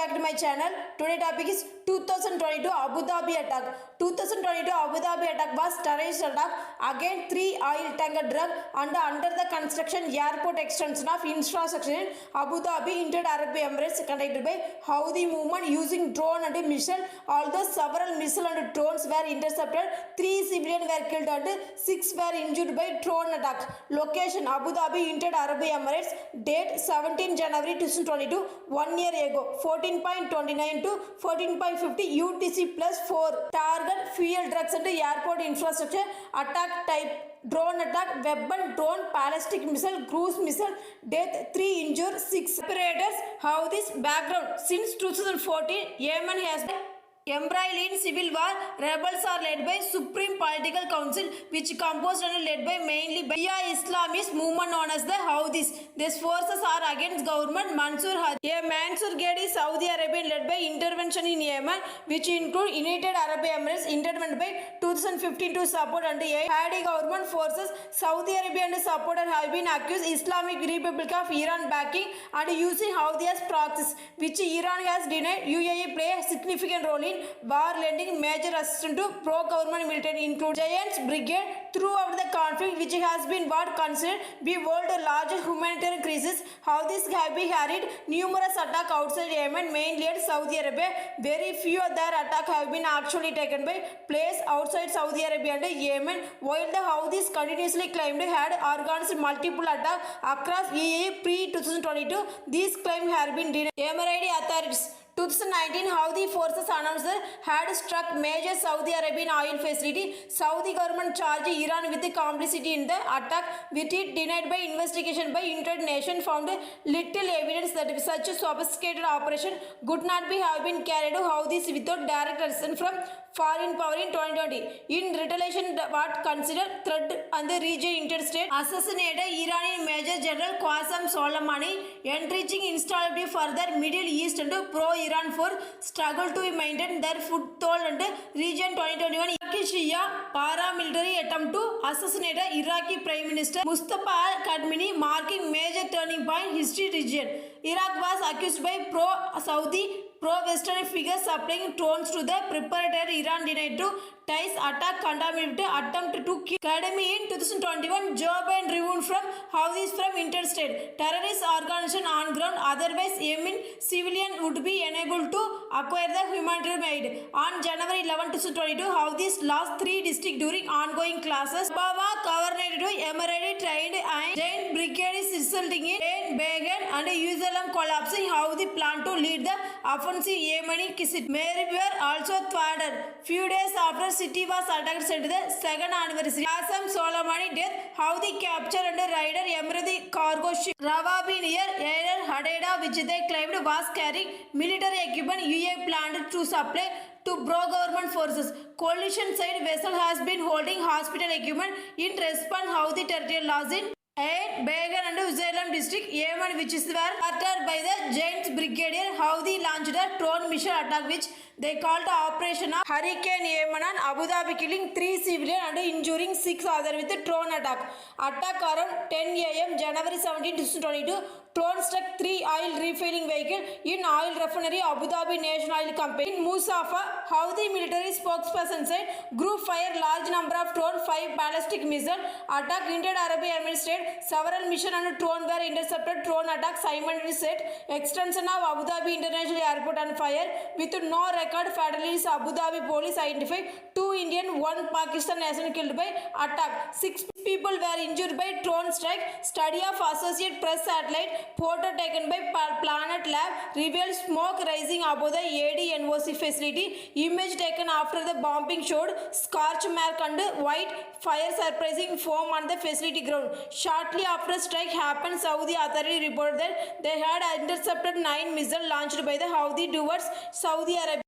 back to my channel. Today topic is 2022 Abu Dhabi attack. 2022 Abu Dhabi attack was terrorist attack against 3 oil tanker drug and under the construction airport extension of infrastructure in Abu Dhabi, United Arab Emirates, conducted by Houthi movement using drone and missile. Although several missile and drones were intercepted, 3 civilians were killed and 6 were injured by drone attack. Location Abu Dhabi, United Arab Emirates. Date 17 January 2022, 1 year ago. 14.29 to 14.50 UTC plus 4. Target fuel drugs and airport infrastructure. Attack type drone attack, weapon drone, ballistic missile, cruise missile. Death 3, injured 6. Operators have this background. Since 2014, Yemen has been embroiled in civil war. Rebels are led by Supreme Political Council, which composed and led by mainly by Islamist movement known as the Houthis. These forces are against government Mansour Hadi. A Mansour Ghedi Saudi Arabia led by intervention in Yemen, which include United Arab Emirates intervened by 2015 to support and Hadi government forces. Saudi Arabia and supporter have been accused Islamic Republic of Iran backing and using Houthi as proxies, which Iran has denied. UAE play a significant role in war, lending major assistance to pro-government military, include Giants Brigade. Throughout the conflict, which has been what considered be world's largest humanitarian crisis, Houthis have been carried numerous attacks outside Yemen, mainly at Saudi Arabia. Very few of their attacks have been actually taken by place outside Saudi Arabia and Yemen, while the Houthis continuously claimed had organized multiple attacks across UAE pre-2022. These claims have been denied. Emirati authorities 2019 Houthi forces announced had struck major Saudi Arabian oil facility. Saudi government charged Iran with complicity in the attack, with it denied by investigation by United Nations found little evidence that such a sophisticated operation could not be have been carried out Houthis without direct assistance from foreign power in 2020. In retaliation, what considered threat on the region interstate assassinated Iranian Major General Qasem Soleimani, entrenching instability for the Middle East and pro-Iran force struggle to maintain their foothold and region. 2021 Iraqi Shia paramilitary attempt to assassinate Iraqi Prime Minister Mustafa al-Kadhimi, marking major turning point history region. Iraq was accused by pro-Saudi, pro-Western figures supplying drones to the preparatory. Iran denied to ties attack contaminated attempt to kill Kadhimi in 2021. Joe Biden removed from Houthis from interstate terrorist organization on ground. Otherwise, Yemen civilian would be enabled to acquire the humanitarian aid. On January 11, 2022, Houthis lost 3 districts during ongoing clashes. Baba coordinated to Emirati trained and Giant Brigade is resulting in Began and Jerusalem collapsing. Houthi plan to lead the offensive Yemeni Kisit. Meribur also thwarted. Few days after city was attacked, said the second anniversary. Qasem Soleimani death, Houthi captured and raider Emirati cargo ship Rawabi near Air Hadeda, which they claimed was carrying military equipment UAE planned to supply to pro-government forces. Coalition side vessel has been holding hospital equipment in response Houthi territorial laws in Began and Jerusalem district, Yemen, which is were started by the Giants Brigadier. Houthi launched a drone mission attack, which they called Operation of Hurricane Yemen and Abu Dhabi, killing 3 civilians and injuring 6 others with a drone attack. Attack around 10 a.m. January 17, 2022. Drone struck 3 oil refilling vehicles in oil refinery Abu Dhabi National Oil Company in Musafa. Houthi military spokesperson said group fired large number of drone, 5 ballistic missiles. Attack United Arab Emirates said several mission and drone were intercepted. Drone attack simultaneously set extension of Abu Dhabi International Airport on fire with no record fatalities. Abu Dhabi police identified 2 Indian, 1 Pakistan national killed by attack. 6 people were injured by drone strike. Study of Associated Press satellite photo taken by Planet Lab revealed smoke rising above the ADNOC facility. Image taken after the bombing showed scorch mark and white fire surprising foam on the facility ground. Shortly after strike happened, Saudi authority reported that they had intercepted 9 missiles launched by the Houthi towards Saudi Arabia.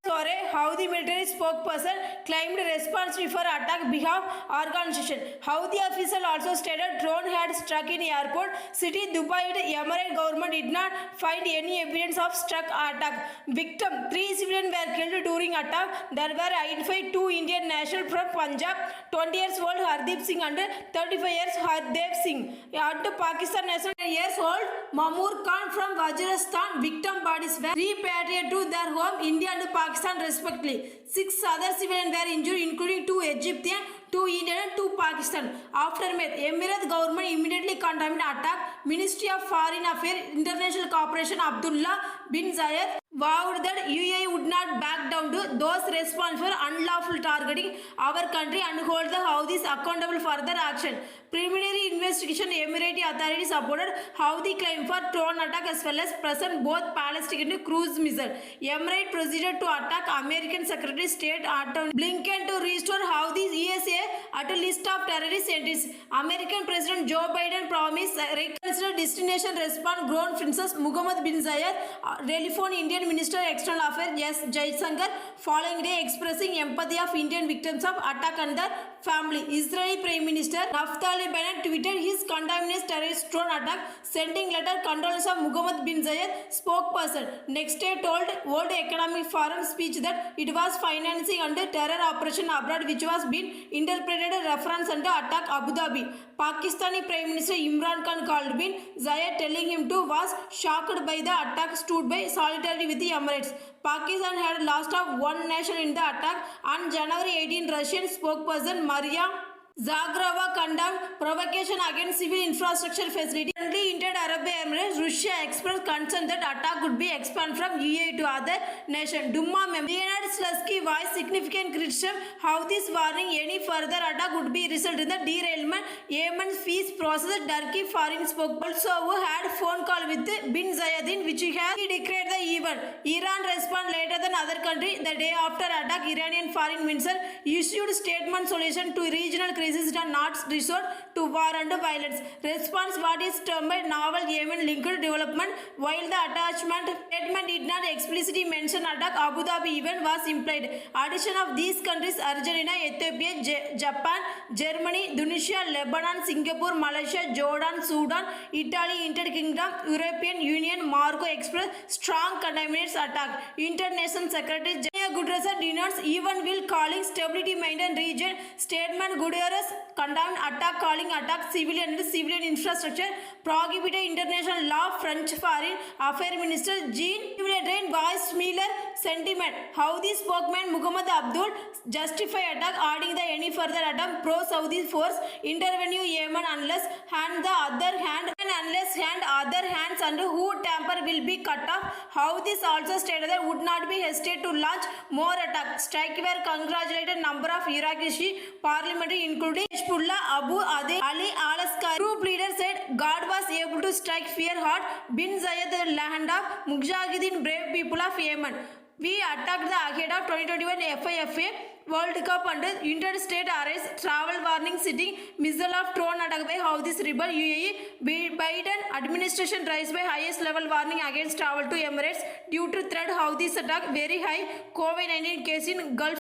Houthi military spokesperson claimed responsibility for attack behalf organization. Houthi official also stated drone had struck in airport city Dubai. Emirate government did not find any evidence of struck attack. Victim: 3 civilians were killed during attack. There were identified 2 Indian nationals from Punjab, 20 years old Hardeep Singh and 35 years Hardev Singh. And Pakistan national years old Mamoor Khan from Waziristan. Victim bodies were repatriated to their home India and Pakistan respectively. 6 other civilians were injured, including 2 Egyptian, 2 Indian and 2 Pakistan. Aftermath: Emirate government immediately condemned attack. Ministry of Foreign Affairs International Cooperation Abdullah bin Zayed vowed that UAE would not back down to those responsible for unlawful targeting our country and hold the Houthis accountable for their action. Preliminary investigation: Emirati authorities supported Houthi claim for drone attack as well as present both ballistic and cruise missile. Emirate proceeded to attack American Secretary of State Antony Blinken to restore Houthis ESA at a list of terrorist entities. American President Joe Biden promised reconsider destination response. Grown Princess Mohammed bin Zayed telephoned Indian Minister of External Affairs S. Jaysankar following day expressing empathy of Indian victims of attack and their family. Israeli Prime Minister Naftali Bennett tweeted his condemnation terrorist drone attack, sending letter condolence of Mohammed bin Zayed. Spokesperson next day told World Economic Forum speech that it was financing under terror operation abroad which was being interpreted a reference under attack Abu Dhabi. Pakistani Prime Minister Imran Khan called bin Zayed, telling him to was shocked by the attack, stood by solidarity with the Emirates. Pakistan had lost of 1 nation in the attack. On January 18, Russian spokesperson Maria Zakharova condemned provocation against civil infrastructure facility. Currently United Arab Emirates, Russia expressed concern that attack could be expanded from UAE to other nations. Duma member Leonard Slutsky voiced significant criticism. Houthis warning any further attack would be result in the derailment Yemen's peace process. Turkey foreign spokesperson also had phone call with bin Zayed in which he declared the event. Iran responded later than other country. The day after attack, Iranian foreign minister issued statement solution to regional crisis and not resort to war and violence. Response: what is termed novel Yemen linked development. While the attachment statement did not explicitly mention attack, Abu Dhabi event was implied. Addition of these countries: Argentina, Ethiopia, Japan, Germany, Tunisia, Lebanon, Singapore, Malaysia, Jordan, Sudan, Italy, United Kingdom, European Union, Morocco expressed strong condemnations attack. International Secretary Antonio Guterres denounced event while calling stability maintained region. Statement: Guterres condemned attack, calling attack civilian and civilian infrastructure prohibited international law. French Foreign Affairs Minister Jean Yves Le Drian voiced similar sentiment. Houthi spokesman Muhammad Abdul justified attack, adding that any further attempt pro-Saudi force intervene Yemen unless other hands and who tamper will be cut off. Houthis also stated that would not be hesitate to launch more attacks. Strike were congratulated number of Iraqi parliamentary including Hezbollah, Abu Adil Ali al-Askari. Group leader said God was able to strike fear hard bin Zayed, the land of Mujahideen, brave people of Yemen. We attacked the ahead of 2021 FIFA World Cup under United States arrests travel warning citing missile of drone attack by Houthis rebel. UAE Biden administration raised by highest level warning against travel to Emirates due to threat Houthis attack. Very high COVID-19 case in Gulf